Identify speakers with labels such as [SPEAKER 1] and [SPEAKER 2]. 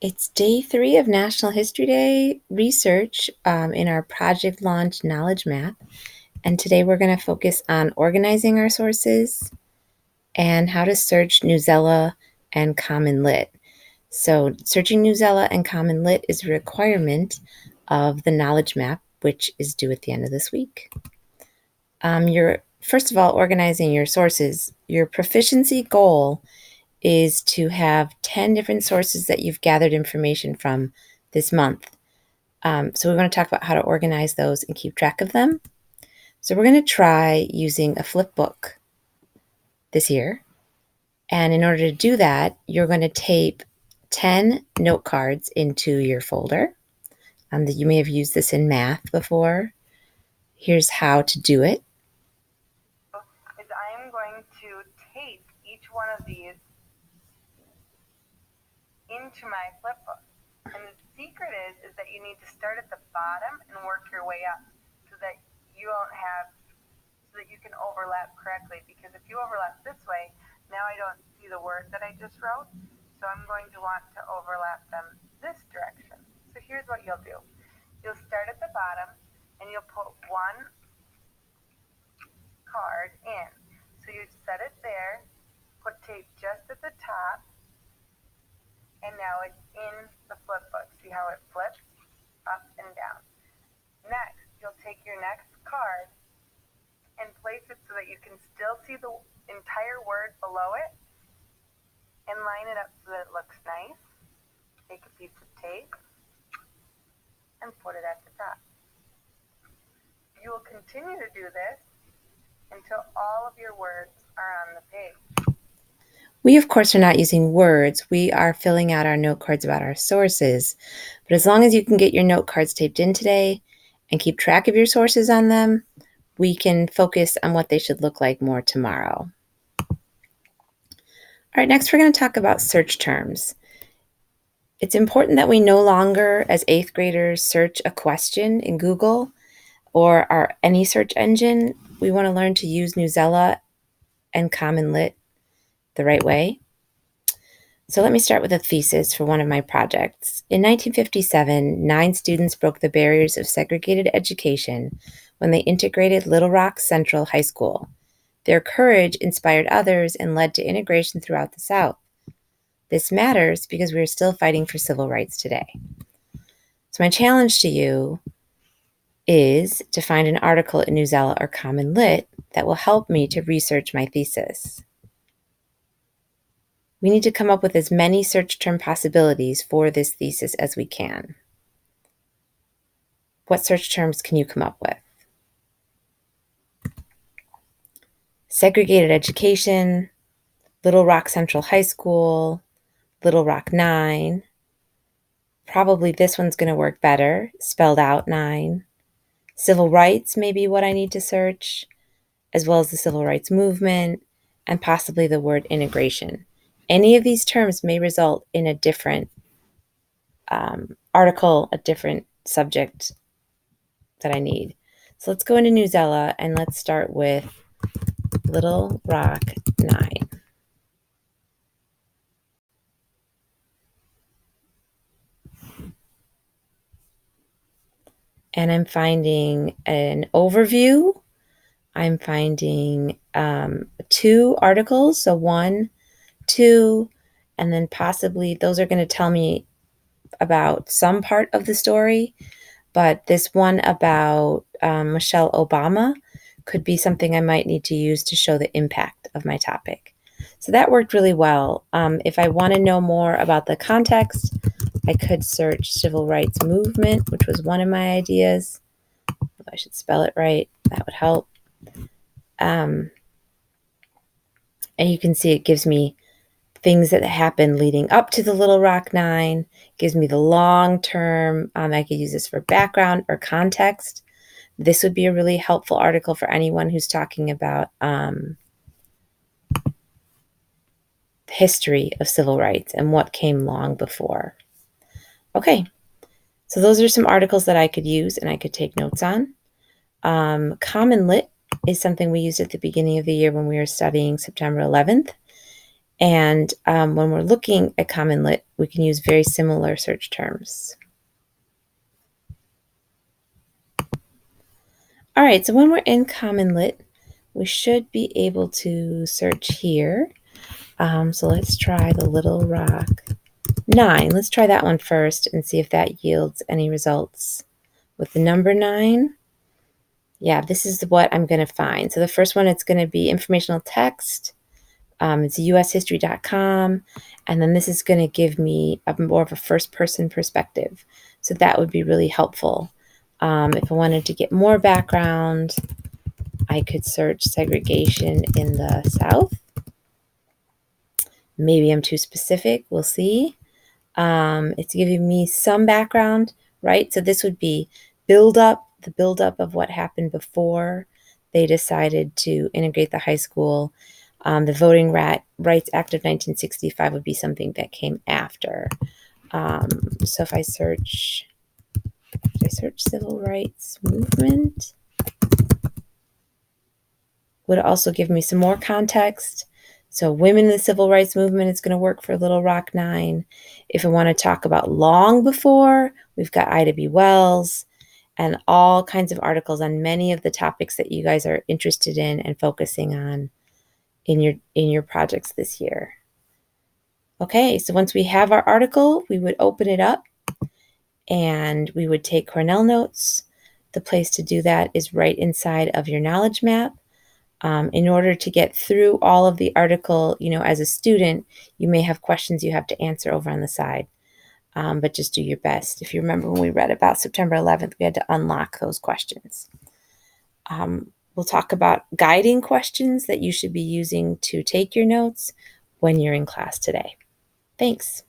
[SPEAKER 1] It's day 3 of National History Day research in our project launch knowledge map. And today we're going to focus on organizing our sources and how to search Newsela and CommonLit. So searching Newsela and CommonLit is a requirement of the knowledge map, which is due at the end of this week. You're first of all organizing your sources. Your proficiency goal is to have 10 different sources that you've gathered information from this month. So we want to talk about how to organize those and keep track of them. So we're going to try using a flip book this year. And in order to do that, you're going to tape 10 note cards into your folder. That you may have used this in math before. Here's how to do it.
[SPEAKER 2] I am going to tape each one of these into my flip book. And the secret is that you need to start at the bottom and work your way up so that you can overlap correctly. Because if you overlap this way, now I don't see the word that I just wrote. So I'm going to want to overlap them this direction. So here's what you'll do. You'll start at the bottom and you'll put one card in. So you set it there, put tape just at the top, and now it's in the flip book. See how it flips up and down. Next, you'll take your next card and place it so that you can still see the entire word below it and line it up so that it looks nice. Take a piece of tape and put it at the top. You will continue to do this until all of your words are on the page.
[SPEAKER 1] We, of course, are not using words. We are filling out our note cards about our sources. But as long as you can get your note cards taped in today and keep track of your sources on them, we can focus on what they should look like more tomorrow. All right, next we're going to talk about search terms. It's important that we no longer, as 8th graders, search a question in Google or any search engine. We want to learn to use Newsela and CommonLit the right way. So let me start with a thesis for one of my projects. In 1957, 9 students broke the barriers of segregated education when they integrated Little Rock Central High School. Their courage inspired others and led to integration throughout the South. This matters because we are still fighting for civil rights today. So my challenge to you is to find an article in Newsela or CommonLit that will help me to research my thesis. We need to come up with as many search term possibilities for this thesis as we can. What search terms can you come up with? Segregated education, Little Rock Central High School, Little Rock 9. Probably this one's going to work better, spelled out 9. Civil rights may be what I need to search, as well as the civil rights movement, and possibly the word integration. Any of these terms may result in a different article, a different subject that I need. So let's go into Newsela and let's start with Little Rock 9. And I'm finding an overview. I'm finding 2 articles, so 1, 2, and then possibly those are going to tell me about some part of the story, but this one about Michelle Obama could be something I might need to use to show the impact of my topic. So that worked really well. If I want to know more about the context, I could search civil rights movement, which was one of my ideas. I should spell it right. That would help. And you can see it gives me things that happened leading up to the Little Rock 9, gives me the long term. I could use this for background or context. This would be a really helpful article for anyone who's talking about the history of civil rights and what came long before. Okay, so those are some articles that I could use and I could take notes on. CommonLit is something we used at the beginning of the year when we were studying September 11th. And when we're looking at CommonLit, we can use very similar search terms. All right, so when we're in CommonLit, we should be able to search here. So let's try the Little Rock 9. Let's try that one first and see if that yields any results. With the number 9, yeah, this is what I'm going to find. So the first one, it's going to be informational text. It's ushistory.com. And then this is going to give me more of a first-person perspective. So that would be really helpful. If I wanted to get more background, I could search segregation in the South. Maybe I'm too specific. We'll see. It's giving me some background, right? So this would be the buildup of what happened before they decided to integrate the high school. The Voting Rights Act of 1965 would be something that came after. So if I search civil rights movement, would also give me some more context. So women in the civil rights movement is going to work for Little Rock 9. If I want to talk about long before, we've got Ida B. Wells and all kinds of articles on many of the topics that you guys are interested in and focusing on in your projects this year. Okay, so once we have our article, we would open it up and we would take Cornell notes. The place to do that is right inside of your knowledge map. In order to get through all of the article, as a student, you may have questions you have to answer over on the side, but just do your best. If you remember when we read about September 11th, we had to unlock those questions. We'll talk about guiding questions that you should be using to take your notes when you're in class today. Thanks.